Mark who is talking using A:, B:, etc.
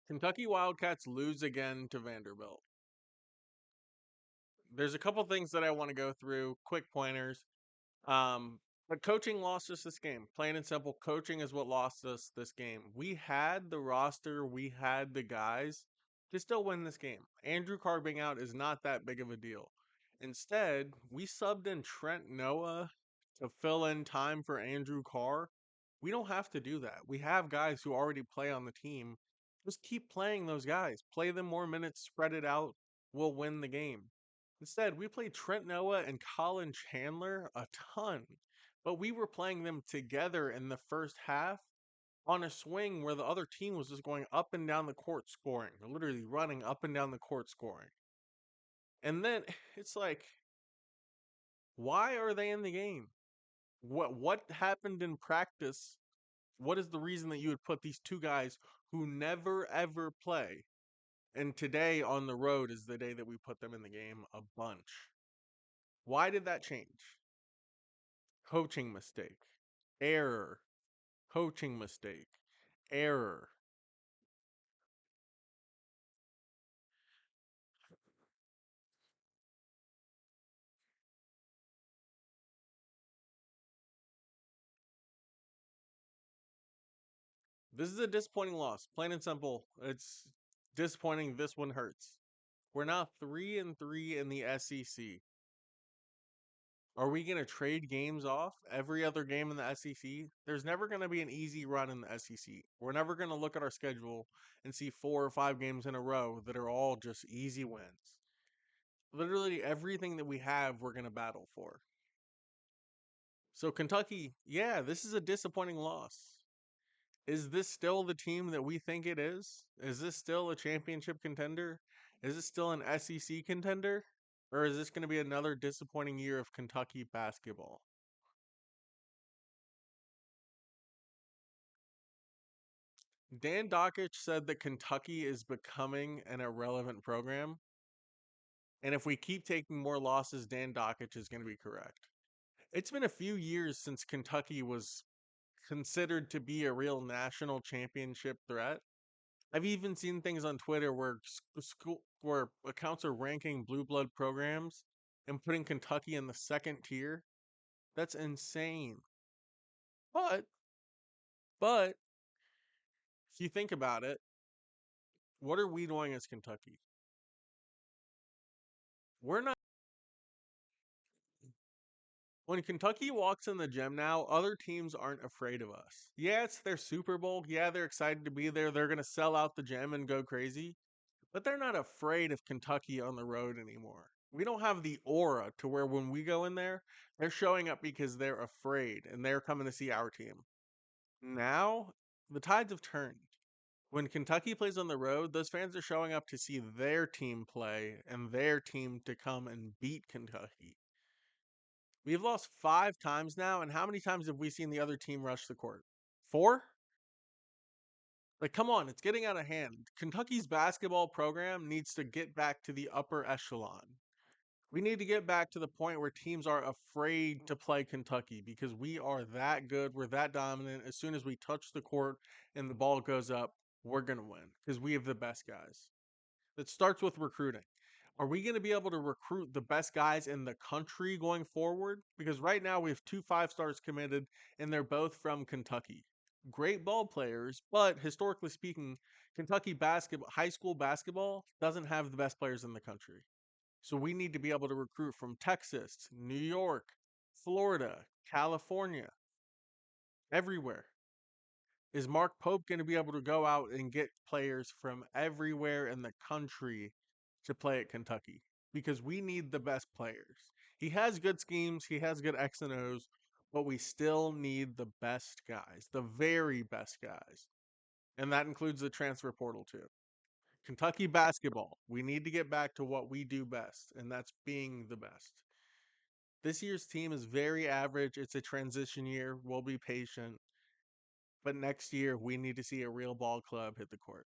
A: Kentucky Wildcats lose again to Vanderbilt. There's a couple things that I want to go through, quick pointers. But coaching lost us this game. Plain and simple, coaching is what lost us this game. We had the roster, we had the guys to still win this game. Andrew Carr being out is not that big of a deal. Instead, we subbed in Trent Noah to fill in time for Andrew Carr. We don't have to do that. We have guys who already play on the team. Just keep playing those guys. Play them more minutes, spread it out. We'll win the game. Instead, we played Trent Noah and Colin Chandler a ton, but we were playing them together in the first half on a swing where the other team was just going up and down the court scoring, literally running up and down the court scoring. And then it's like, why are they in the game? What happened in practice? What is the reason that you would put these two guys who never ever play? And today on the road is the day that we put them in the game a bunch. Why did that change? Coaching mistake, error, coaching mistake, error. This is a disappointing loss, plain and simple. It's disappointing. This one hurts. We're now 3-3 in the SEC. Are we going to trade games off every other game in the SEC? There's never going to be an easy run in the SEC. We're never going to look at our schedule and see 4 or 5 games in a row that are all just easy wins. Literally everything that we have, we're going to battle for. So Kentucky, yeah, this is a disappointing loss. Is this still the team that we think it is? Is this still a championship contender? Is this still an SEC contender? Or is this going to be another disappointing year of Kentucky basketball? Dan Dockich said that Kentucky is becoming an irrelevant program. And if we keep taking more losses, Dan Dockich is going to be correct. It's been a few years since Kentucky was considered to be a real national championship threat. I've even seen things on Twitter where school where accounts are ranking blue blood programs and putting Kentucky in the second tier. That's insane. But but if you think about it, what are we doing as Kentucky? We're not. When Kentucky walks in the gym now, other teams aren't afraid of us. Yeah, it's their Super Bowl. Yeah, they're excited to be there. They're going to sell out the gym and go crazy. But they're not afraid of Kentucky on the road anymore. We don't have the aura to where when we go in there, they're showing up because they're afraid and they're coming to see our team. Now, the tides have turned. When Kentucky plays on the road, those fans are showing up to see their team play and their team to come and beat Kentucky. We've lost 5 times now, and how many times have we seen the other team rush the court? 4? Like, come on, it's getting out of hand. Kentucky's basketball program needs to get back to the upper echelon. We need to get back to the point where teams are afraid to play Kentucky because we are that good. We're that dominant. As soon as we touch the court and the ball goes up, we're going to win because we have the best guys. It starts with recruiting. Are we going to be able to recruit the best guys in the country going forward? Because right now we have 2 5 stars committed and they're both from Kentucky. Great ball players, but historically speaking, Kentucky basketball, high school basketball doesn't have the best players in the country. So we need to be able to recruit from Texas, New York, Florida, California, everywhere. Is Mark Pope going to be able to go out and get players from everywhere in the country to play at Kentucky? Because we need the best players. He has good schemes, he has good X and O's, but we still need the best guys, the very best guys. And that includes the transfer portal too. Kentucky basketball, we need to get back to what we do best, and that's being the best. This year's team is very average. It's a transition year. We'll be patient. But next year, we need to see a real ball club hit the court.